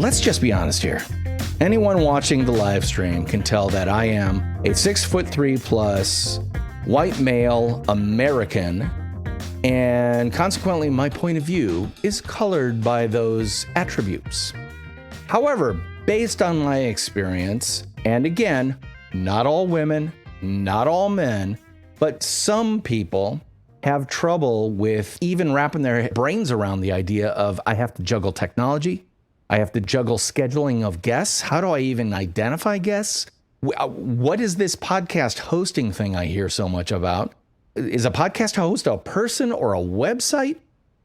let's just be honest here. Anyone watching the live stream can tell that I am a 6'3" plus white male American, and consequently my point of view is colored by those attributes. However, based on my experience, and again, not all women, not all men, but some people have trouble with even wrapping their brains around the idea of I have to juggle technology, I have to juggle scheduling of guests. How do I even identify guests? What is this podcast hosting thing I hear so much about? Is a podcast host a person or a website?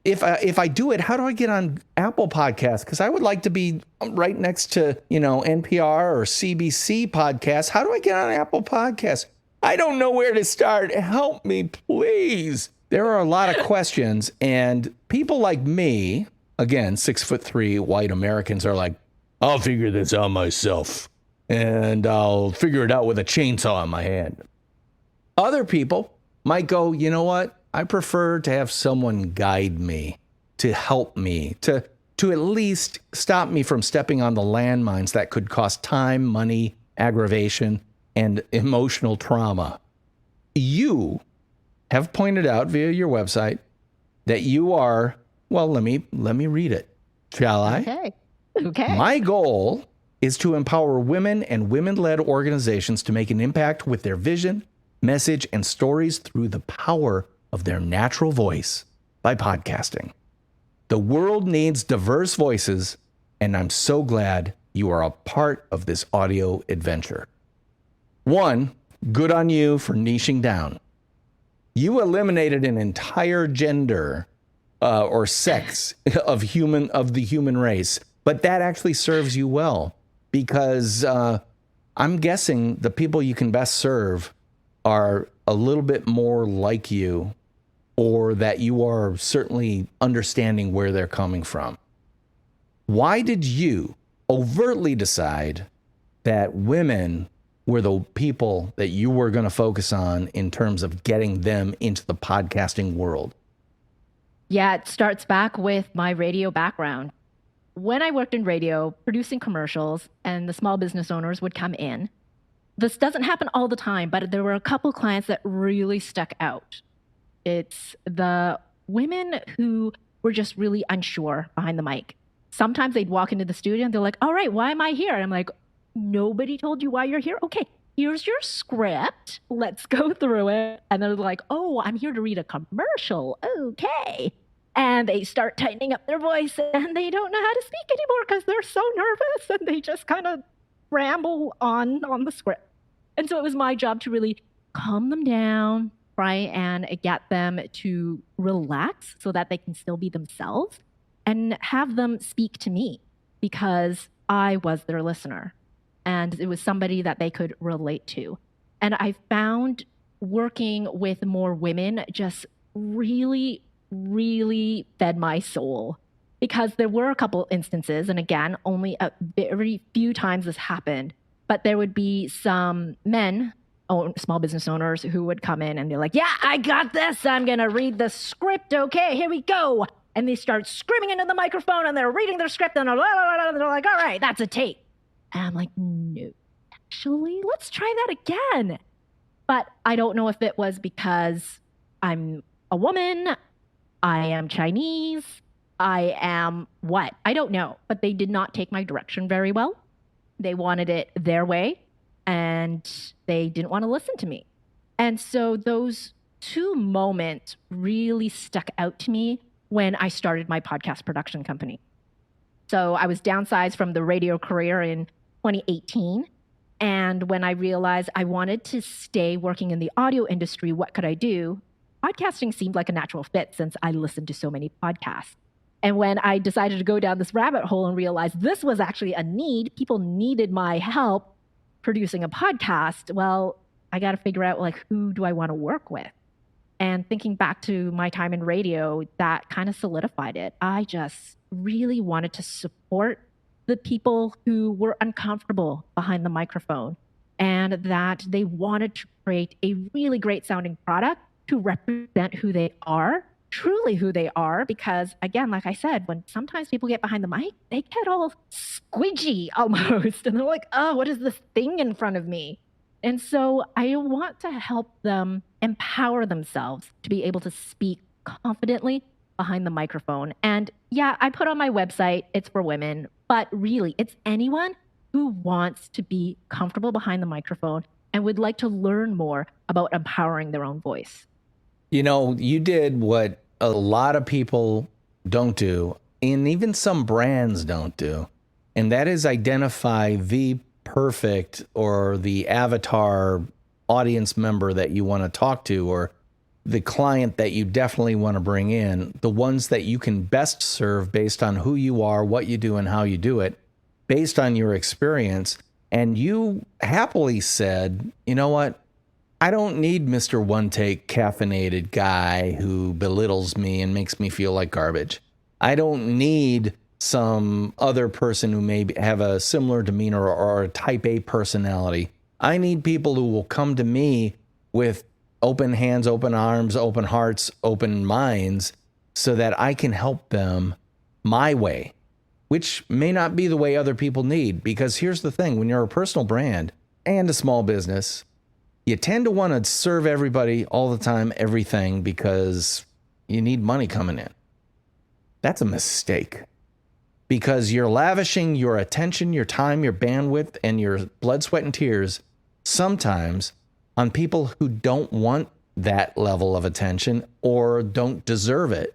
If I do it, how do I get on Apple Podcasts? Because I would like to be right next to, NPR or CBC podcasts. How do I get on Apple Podcasts? I don't know where to start. Help me, please. There are a lot of questions, and people like me, again, 6'3" white Americans, are like, I'll figure this out myself, and I'll figure it out with a chainsaw in my hand. Other people might go, you know what? I prefer to have someone guide me, to help me, to at least stop me from stepping on the landmines that could cost time, money, aggravation, and emotional trauma. You have pointed out via your website that you are, well, let me read it. Shall I? Okay. My goal is to empower women and women-led organizations to make an impact with their vision, message, and stories through the power of their natural voice by podcasting. The world needs diverse voices, and I'm so glad you are a part of this audio adventure. One, good on you for niching down. You eliminated an entire gender or sex of the human race, but that actually serves you well because I'm guessing the people you can best serve are a little bit more like you, or that you are certainly understanding where they're coming from. Why did you overtly decide that women were the people that you were going to focus on in terms of getting them into the podcasting world? Yeah, it starts back with my radio background. When I worked in radio, producing commercials, and the small business owners would come in, this doesn't happen all the time, but there were a couple clients that really stuck out. It's the women who were just really unsure behind the mic. Sometimes they'd walk into the studio and they're like, all right, why am I here? And I'm like, nobody told you why you're here? Okay, here's your script. Let's go through it. And they're like, oh, I'm here to read a commercial. Okay. And they start tightening up their voice and they don't know how to speak anymore because they're so nervous and they just kind of ramble on the script. And so it was my job to really calm them down, try and get them to relax so that they can still be themselves and have them speak to me because I was their listener and it was somebody that they could relate to. And I found working with more women just really, really fed my soul because there were a couple instances, and again, only a very few times this happened, but there would be some men, small business owners, who would come in and they're like, yeah, I got this. I'm going to read the script. Okay, here we go. And they start screaming into the microphone and they're reading their script and they're like, all right, that's a take. And I'm like, no, actually, let's try that again. But I don't know if it was because I'm a woman, I am Chinese, I am what? I don't know. But they did not take my direction very well. They wanted it their way and they didn't want to listen to me. And so those two moments really stuck out to me when I started my podcast production company. So I was downsized from the radio career in 2018. And when I realized I wanted to stay working in the audio industry, what could I do? Podcasting seemed like a natural fit since I listened to so many podcasts. And when I decided to go down this rabbit hole and realize this was actually a need, people needed my help producing a podcast, well, I got to figure out, who do I want to work with? And thinking back to my time in radio, that kind of solidified it. I just really wanted to support the people who were uncomfortable behind the microphone and that they wanted to create a really great sounding product to represent who they are truly who they are. Because again, like I said, when sometimes people get behind the mic, they get all squidgy almost. And they're like, oh, what is this thing in front of me? And so I want to help them empower themselves to be able to speak confidently behind the microphone. And yeah, I put on my website, it's for women, but really it's anyone who wants to be comfortable behind the microphone and would like to learn more about empowering their own voice. You know, you did what a lot of people don't do, and even some brands don't do, and that is identify the perfect or the avatar audience member that you want to talk to, or the client that you definitely want to bring in, the ones that you can best serve based on who you are, what you do, and how you do it, based on your experience. And you happily said, you know what? I don't need Mr. One Take caffeinated guy who belittles me and makes me feel like garbage. I don't need some other person who may have a similar demeanor or a type A personality. I need people who will come to me with open hands, open arms, open hearts, open minds, so that I can help them my way, which may not be the way other people need. Because here's the thing, when you're a personal brand and a small business, you tend to want to serve everybody all the time, everything, because you need money coming in. That's a mistake, because you're lavishing your attention, your time, your bandwidth, and your blood, sweat, and tears sometimes on people who don't want that level of attention or don't deserve it.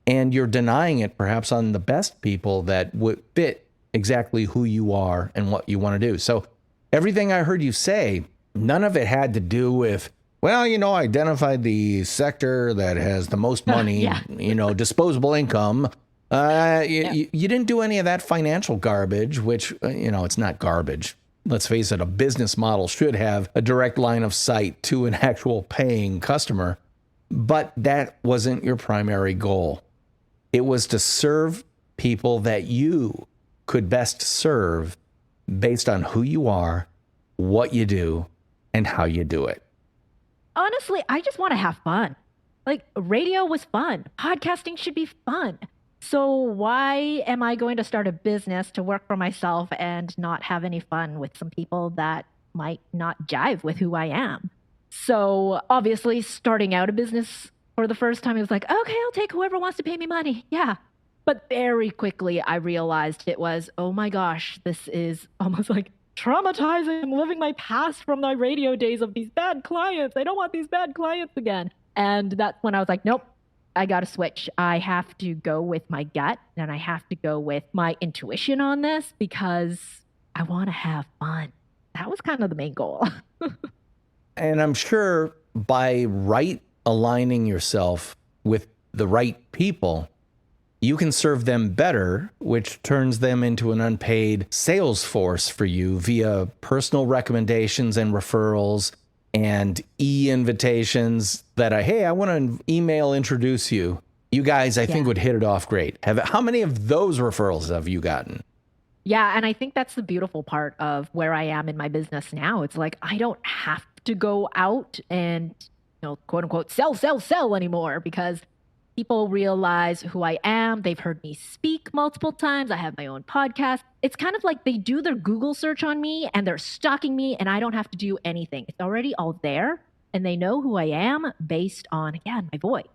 And you're denying it perhaps on the best people that would fit exactly who you are and what you want to do. So everything I heard you say, none of it had to do with, well, you know, identify the sector that has the most money, you know, disposable income. You didn't do any of that financial garbage, which, you know, it's not garbage. Let's face it, a business model should have a direct line of sight to an actual paying customer. But that wasn't your primary goal. It was to serve people that you could best serve based on who you are, what you do, and how you do it. Honestly, I just want to have fun. Like, radio was fun. Podcasting should be fun. So why am I going to start a business to work for myself and not have any fun with some people that might not jive with who I am? So obviously, starting out a business for the first time, it was like, okay, I'll take whoever wants to pay me money. Yeah. But very quickly, I realized it was, oh my gosh, this is almost like traumatizing. I'm living my past from my radio days of these bad clients. I don't want these bad clients again. And that's when I was like, nope, I got to switch. I have to go with my gut and I have to go with my intuition on this because I want to have fun. That was kind of the main goal. And I'm sure by aligning yourself with the right people, you can serve them better, which turns them into an unpaid sales force for you via personal recommendations and referrals and invitations that I want to email introduce you. You guys, I think, would hit it off great. How many of those referrals have you gotten? Yeah, and I think that's the beautiful part of where I am in my business now. It's like I don't have to go out and, quote unquote, sell anymore, because people realize who I am. They've heard me speak multiple times. I have my own podcast. It's kind of like they do their Google search on me and they're stalking me and I don't have to do anything. It's already all there and they know who I am based on, again, my voice.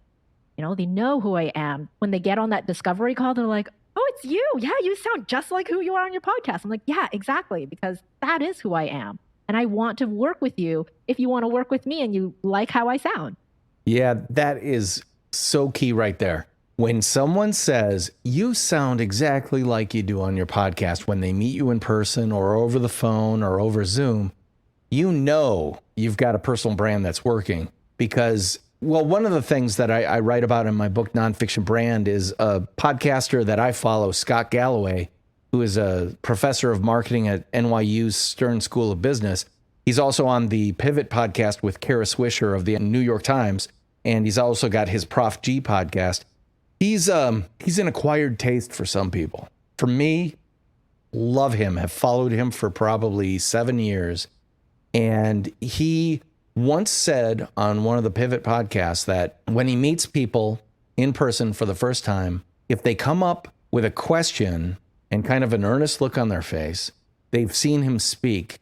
They know who I am. When they get on that discovery call, they're like, oh, it's you. Yeah, you sound just like who you are on your podcast. I'm like, yeah, exactly, because that is who I am. And I want to work with you if you want to work with me and you like how I sound. Yeah, that is so key right there. When someone says, you sound exactly like you do on your podcast, when they meet you in person or over the phone or over Zoom, you've got a personal brand that's working. Because, well, one of the things that I write about in my book, NONFICTION BRAND, is a podcaster that I follow, Scott Galloway, who is a professor of marketing at NYU's Stern School of Business. He's also on the Pivot podcast with Kara Swisher of the New York Times. And he's also got his Prof G podcast. He's an acquired taste for some people. For me, love him, have followed him for probably 7 years. And he once said on one of the Pivot podcasts that when he meets people in person for the first time, if they come up with a question and kind of an earnest look on their face, they've seen him speak.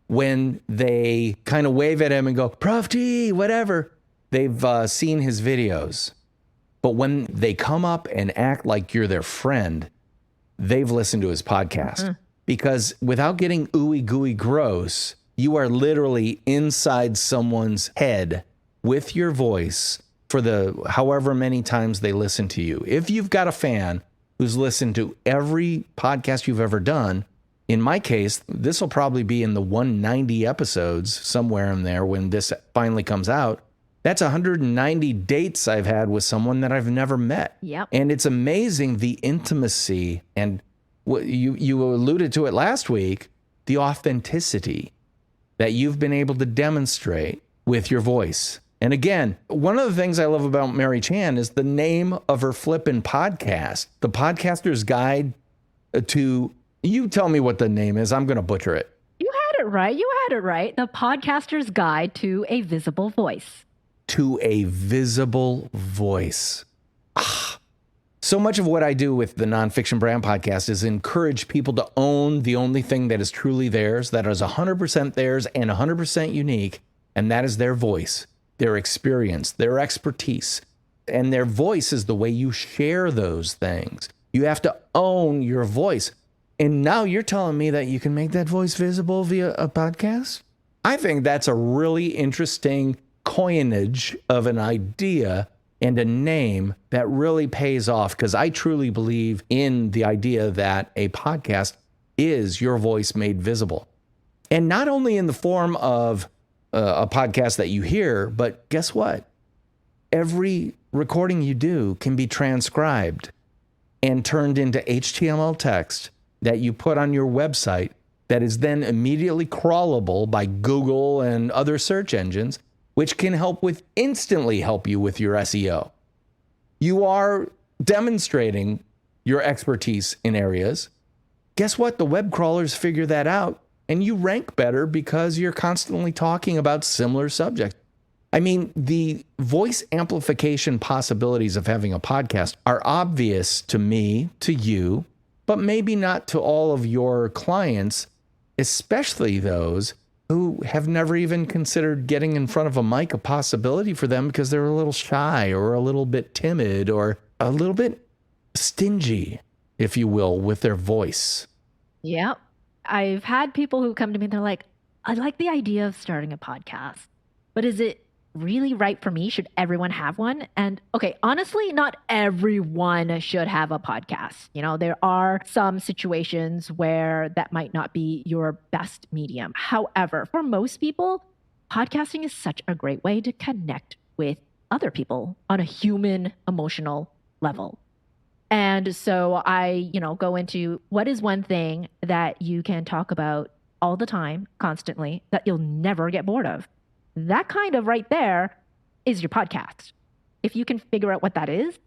When they kind of wave at him and go, Prof T, whatever, they've seen his videos. But when they come up and act like you're their friend, they've listened to his podcast. Because without getting ooey gooey gross, you are literally inside someone's head with your voice for the however many times they listen to you. If you've got a fan who's listened to every podcast you've ever done, in my case, this will probably be in the 190 episodes, somewhere in there when this finally comes out. That's 190 dates I've had with someone that I've never met. Yep. And it's amazing the intimacy and what you alluded to it last week, the authenticity that you've been able to demonstrate with your voice. And again, one of the things I love about Mary Chan is the name of her flippin' podcast, The Podcaster's Guide to... You tell me what the name is. I'm going to butcher it. You had it right. The Podcaster's Guide to a Visible Voice. To a visible voice. So much of what I do with the Nonfiction Brand podcast is encourage people to own the only thing that is truly theirs, that is 100% theirs and 100% unique, and that is their voice, their experience, their expertise. And their voice is the way you share those things. You have to own your voice. And now you're telling me that you can make that voice visible via a podcast? I think that's a really interesting coinage of an idea and a name that really pays off, because I truly believe in the idea that a podcast is your voice made visible. And not only in the form of a podcast that you hear, but guess what? Every recording you do can be transcribed and turned into HTML text that you put on your website that is then immediately crawlable by Google and other search engines, which can instantly help you with your SEO. You are demonstrating your expertise in areas. Guess what? The web crawlers figure that out, and you rank better because you're constantly talking about similar subjects. I mean, the voice amplification possibilities of having a podcast are obvious to me, to you, but maybe not to all of your clients, especially those who have never even considered getting in front of a mic a possibility for them because they're a little shy or a little bit timid or a little bit stingy, if you will, with their voice. Yep. I've had people who come to me and they're like, I like the idea of starting a podcast, but is it really right for me? Should everyone have one? And okay, honestly, not everyone should have a podcast. You know, there are some situations where that might not be your best medium. However, for most people, podcasting is such a great way to connect with other people on a human, emotional level. And so I, go into what is one thing that you can talk about all the time, constantly, that you'll never get bored of. That kind of right there is your podcast. If you can figure out what that is,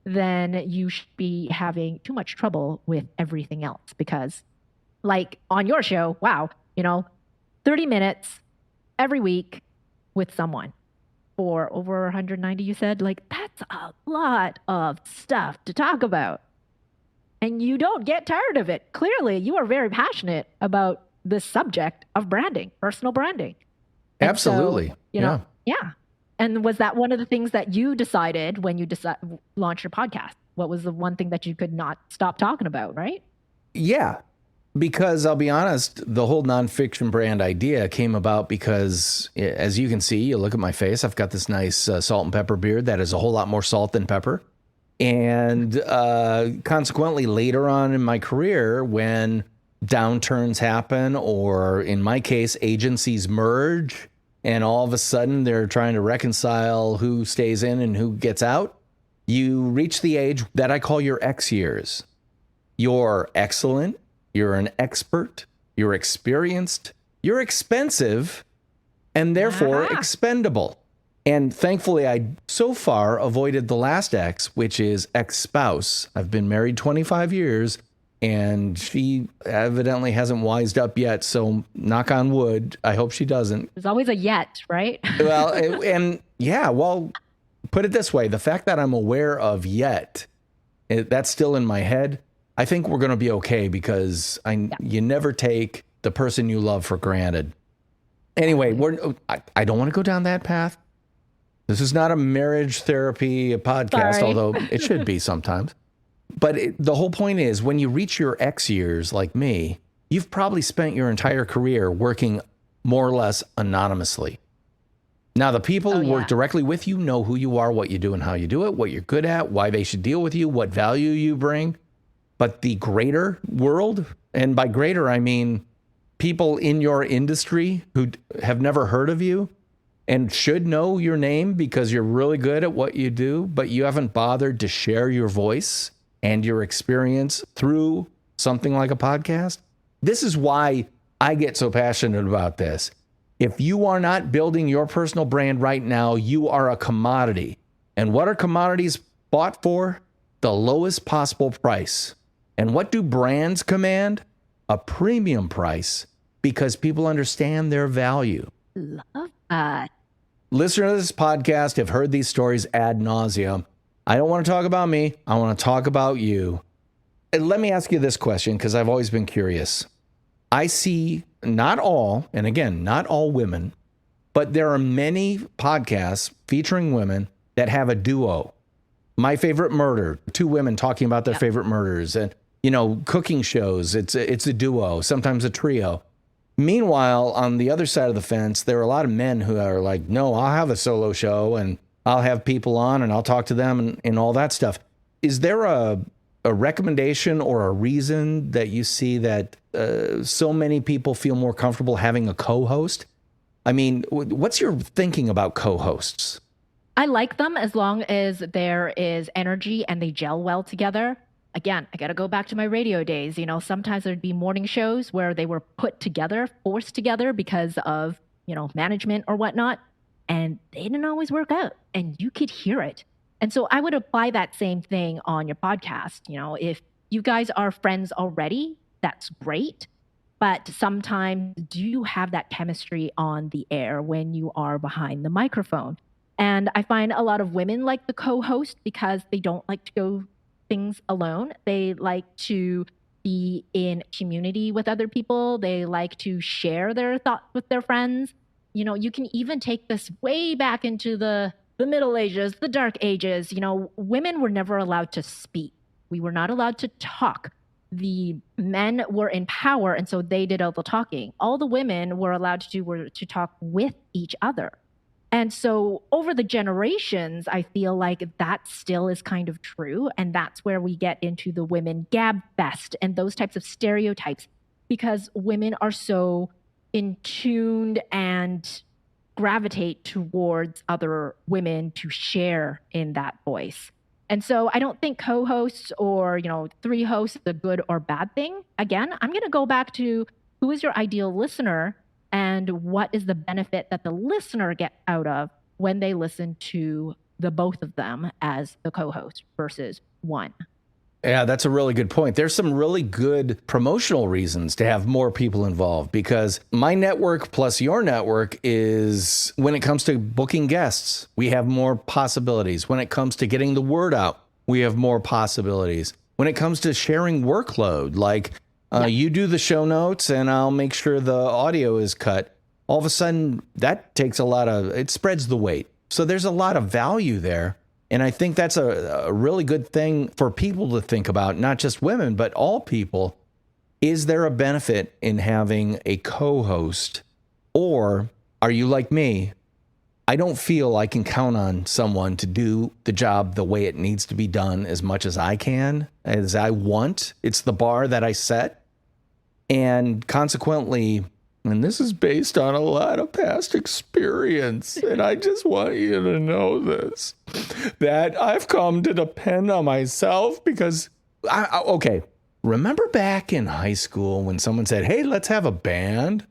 then you should be having too much trouble with everything else. Because like on your show, wow, 30 minutes every week with someone for over 190, you said, like, that's a lot of stuff to talk about. And you don't get tired of it. Clearly, you are very passionate about the subject of branding, personal branding. And absolutely. So, yeah. And was that one of the things that you decided when you launched your podcast? What was the one thing that you could not stop talking about, right? Yeah, because I'll be honest, the whole nonfiction brand idea came about because, as you can see, you look at my face, I've got this nice salt and pepper beard that is a whole lot more salt than pepper. And consequently, later on in my career, when downturns happen, or in my case, agencies merge, and all of a sudden they're trying to reconcile who stays in and who gets out, you reach the age that I call your X years. You're excellent, you're an expert, you're experienced, you're expensive, and therefore expendable. And thankfully, I so far avoided the last X, which is ex-spouse. I've been married 25 years, and she evidently hasn't wised up yet. So knock on wood. I hope she doesn't. There's always a yet, right? Well, put it this way, the fact that I'm aware of yet, that's still in my head. I think we're going to be okay because you never take the person you love for granted. Anyway, I don't want to go down that path. This is not a marriage therapy podcast, although it should be sometimes. But the whole point is, when you reach your X years like me, you've probably spent your entire career working more or less anonymously. Now, the people who work directly with you know who you are, what you do and how you do it, what you're good at, why they should deal with you, what value you bring. But the greater world, and by greater, I mean people in your industry who have never heard of you and should know your name because you're really good at what you do, but you haven't bothered to share your voice and your experience through something like a podcast. This is why I get so passionate about this. If you are not building your personal brand right now, you are a commodity. And what are commodities bought for? The lowest possible price. And what do brands command? A premium price, because people understand their value. Love that. Listeners of this podcast have heard these stories ad nauseum. I don't want to talk about me. I want to talk about you. And let me ask you this question, because I've always been curious. I see not all, and again, not all women, but there are many podcasts featuring women that have a duo. My Favorite Murder, two women talking about their favorite murders, and cooking shows. It's a duo, sometimes a trio. Meanwhile, on the other side of the fence, there are a lot of men who are like, no, I'll have a solo show and I'll have people on and I'll talk to them and all that stuff. Is there a recommendation or a reason that you see that so many people feel more comfortable having a co-host? I mean, what's your thinking about co-hosts? I like them as long as there is energy and they gel well together. Again, I got to go back to my radio days. Sometimes there'd be morning shows where they were put together, forced together because of, management or whatnot. And they didn't always work out and you could hear it. And so I would apply that same thing on your podcast. If you guys are friends already, that's great. But sometimes do you have that chemistry on the air when you are behind the microphone? And I find a lot of women like the co-host because they don't like to go things alone. They like to be in community with other people. They like to share their thoughts with their friends. You can even take this way back into the Middle Ages, the Dark Ages. Women were never allowed to speak. We were not allowed to talk. The men were in power, and so they did all the talking. All the women were allowed to do were to talk with each other. And so over the generations, I feel like that still is kind of true. And that's where we get into the women gab fest and those types of stereotypes, because women are so in tuned and gravitate towards other women to share in that voice. And so I don't think co-hosts or, three hosts is a good or bad thing. Again, I'm going to go back to who is your ideal listener and what is the benefit that the listener gets out of when they listen to the both of them as the co-host versus one. Yeah, that's a really good point. There's some really good promotional reasons to have more people involved, because my network plus your network is, when it comes to booking guests, we have more possibilities. When it comes to getting the word out, we have more possibilities. When it comes to sharing workload, like you do the show notes and I'll make sure the audio is cut. All of a sudden, that takes it spreads the weight. So there's a lot of value there. And I think that's a really good thing for people to think about, not just women, but all people. Is there a benefit in having a co-host? Or are you like me? I don't feel I can count on someone to do the job the way it needs to be done as much as I can, as I want. It's the bar that I set. And consequently, and this is based on a lot of past experience, and I just want you to know this, that I've come to depend on myself because, remember back in high school when someone said, hey, let's have a band?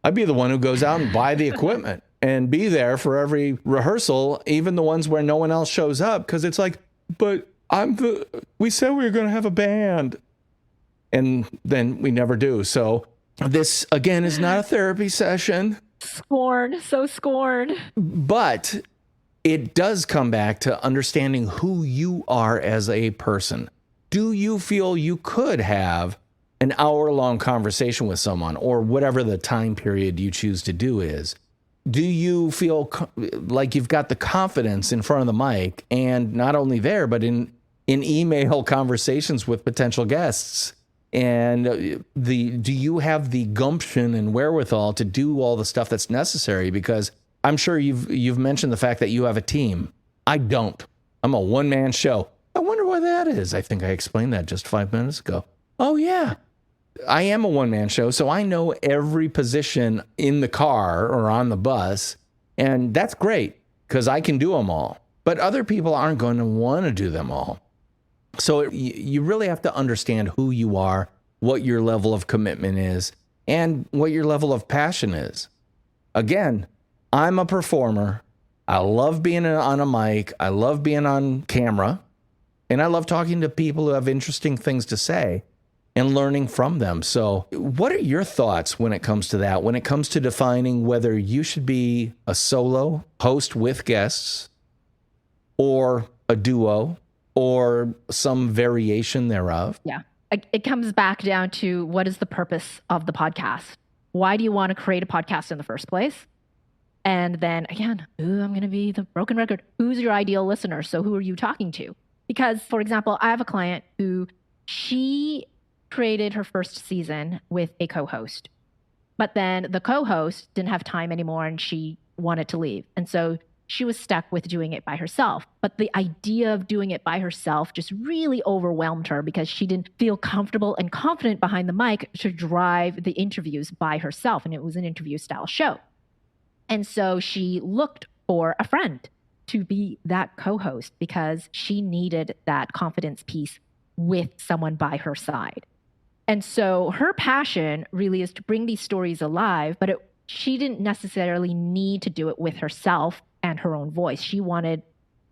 I'd be the one who goes out and buy the equipment and be there for every rehearsal, even the ones where no one else shows up, because it's like, but we said we were going to have a band. And then we never do. So this, again, is not a therapy session. Scorned, so scorned. But it does come back to understanding who you are as a person. Do you feel you could have an hour-long conversation with someone, or whatever the time period you choose to do is? Do you feel like you've got the confidence in front of the mic, and not only there, but in email conversations with potential guests? And do you have the gumption and wherewithal to do all the stuff that's necessary? Because I'm sure you've mentioned the fact that you have a team. I don't. I'm a one-man show. I wonder why that is. I think I explained that just 5 minutes ago. Oh, yeah. I am a one-man show, so I know every position in the car or on the bus, and that's great because I can do them all. But other people aren't going to want to do them all. So you really have to understand who you are, what your level of commitment is, and what your level of passion is. Again, I'm a performer. I love being on a mic. I love being on camera. And I love talking to people who have interesting things to say and learning from them. So what are your thoughts when it comes to that? When it comes to defining whether you should be a solo host with guests, or a duo, or some variation thereof? Yeah. It comes back down to, what is the purpose of the podcast? Why do you want to create a podcast in the first place? And then again, I'm going to be the broken record. Who's your ideal listener? So who are you talking to? Because, for example, I have a client who, she created her first season with a co-host, but then the co-host didn't have time anymore and she wanted to leave. And so she was stuck with doing it by herself. But the idea of doing it by herself just really overwhelmed her because she didn't feel comfortable and confident behind the mic to drive the interviews by herself. And it was an interview style show. And so she looked for a friend to be that co-host because she needed that confidence piece with someone by her side. And so her passion really is to bring these stories alive, but she didn't necessarily need to do it with herself and her own voice. She wanted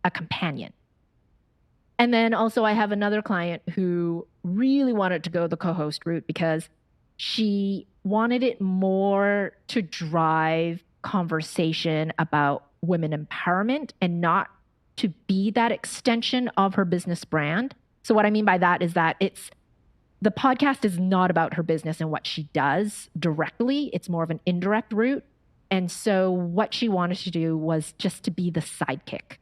a companion. And then also I have another client who really wanted to go the co-host route because she wanted it more to drive conversation about women empowerment and not to be that extension of her business brand. So what I mean by that is that the podcast is not about her business and what she does directly. It's more of an indirect route. And so what she wanted to do was just to be the sidekick.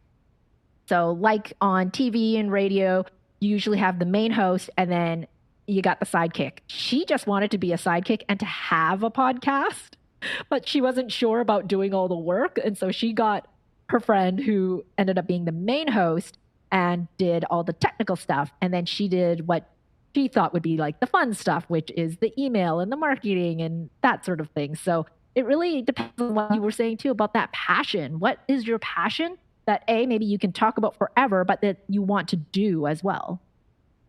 So like on TV and radio, you usually have the main host and then you got the sidekick. She just wanted to be a sidekick and to have a podcast, but she wasn't sure about doing all the work. And so she got her friend who ended up being the main host and did all the technical stuff. And then she did what she thought would be like the fun stuff, which is the email and the marketing and that sort of thing. So it really depends on what you were saying too about that passion. What is your passion that maybe you can talk about forever, but that you want to do as well?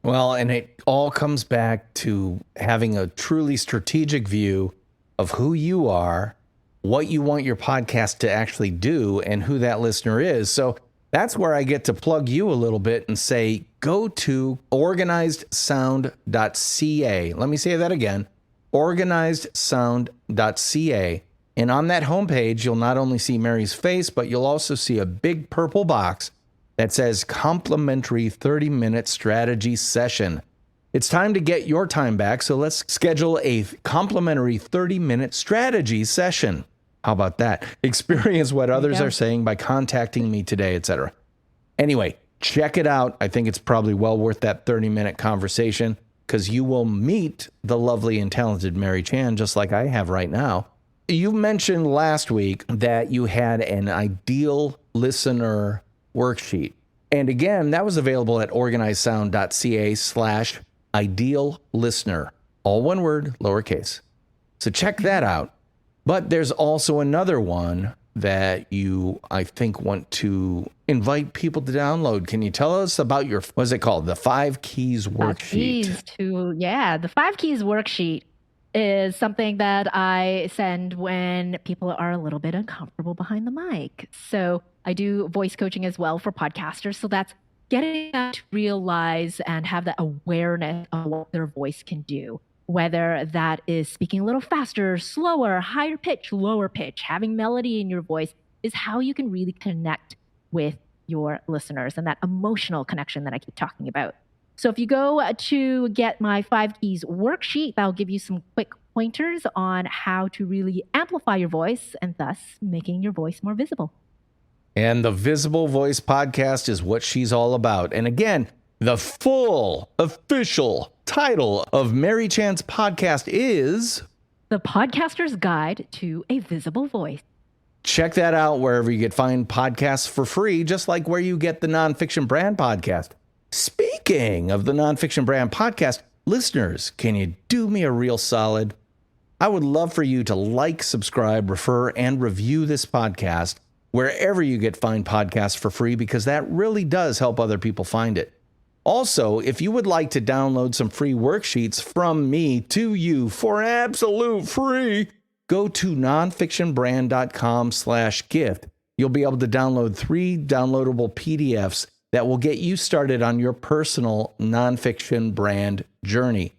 Well, and it all comes back to having a truly strategic view of who you are, what you want your podcast to actually do, and who that listener is. So that's where I get to plug you a little bit and say, go to organizedsound.ca. Let me say that again, organizedsound.ca. And on that homepage, you'll not only see Mary's face, but you'll also see a big purple box that says complimentary 30-minute strategy session. It's time to get your time back, so let's schedule a complimentary 30-minute strategy session. How about that? Experience what others are saying by contacting me today, etc. Anyway, check it out. I think it's probably well worth that 30-minute conversation because you will meet the lovely and talented Mary Chan, just like I have right now. You mentioned last week that you had an ideal listener worksheet. And again, that was available at organizedsound.ca/ideal listener. All one word, lowercase. So check that out. But there's also another one that you, I think, want to invite people to download. Can you tell us about your, what's it called? The 5 Keys worksheet. The 5 Keys worksheet is something that I send when people are a little bit uncomfortable behind the mic. So I do voice coaching as well for podcasters. So that's getting them to realize and have that awareness of what their voice can do. Whether that is speaking a little faster, slower, higher pitch, lower pitch, having melody in your voice is how you can really connect with your listeners and that emotional connection that I keep talking about. So if you go to get my 5 keys worksheet, that'll give you some quick pointers on how to really amplify your voice and thus making your voice more visible. And the Visible Voice podcast is what she's all about. And again, the full official title of Mary Chan's podcast is The Podcaster's Guide to a Visible Voice. Check that out wherever you find podcasts for free, just like where you get the Nonfiction Brand podcast. Speaking of the Nonfiction Brand podcast, listeners, can you do me a real solid? I would love for you to like, subscribe, refer, and review this podcast wherever you find podcasts for free, because that really does help other people find it. Also, if you would like to download some free worksheets from me to you for absolute free, go to nonfictionbrand.com/gift. You'll be able to download 3 downloadable PDFs that will get you started on your personal nonfiction brand journey.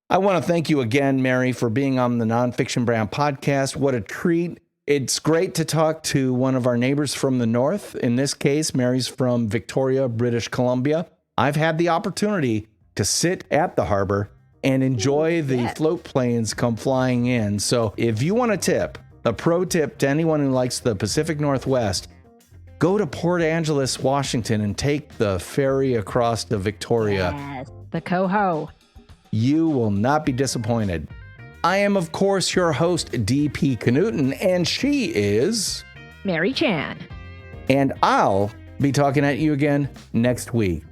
I want to thank you again, Mary, for being on the Nonfiction Brand podcast. What a treat. It's great to talk to one of our neighbors from the north. In this case, Mary's from Victoria, British Columbia. I've had the opportunity to sit at the harbor and enjoy the float planes come flying in. So if you want a tip, a pro tip to anyone who likes the Pacific Northwest, go to Port Angeles, Washington, and take the ferry across to Victoria. Yes, the Coho. You will not be disappointed. I am, of course, your host, DP Knudten, and she is Mary Chan. And I'll be talking at you again next week.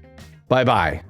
Bye-bye.